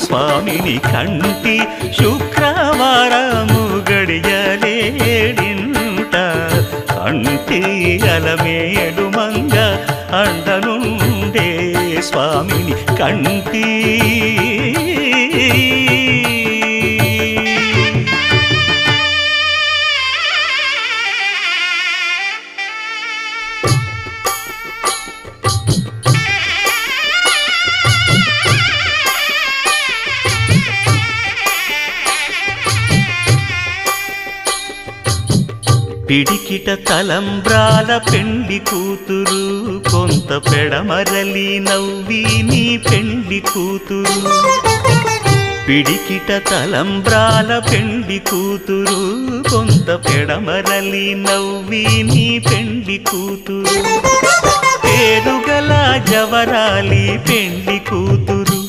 స్వామిని కంటి శుక్రవారము గడియలేడింట కంటి అలమేలు మంగ అండనుండే స్వామిని కంటి పిడికిట తలంబ్రాల పెండ్లి కూతురు కొంత పెడమరలి నవ్వి నీ పెండ్లి కూతురు పిడికిట తలంబ్రాల పెండ్లి కూతురు కొంత పెడమరలి నవ్వి నీ పెండ్లి కూతురు పేరుగల జవరాలి పెండ్లి కూతురు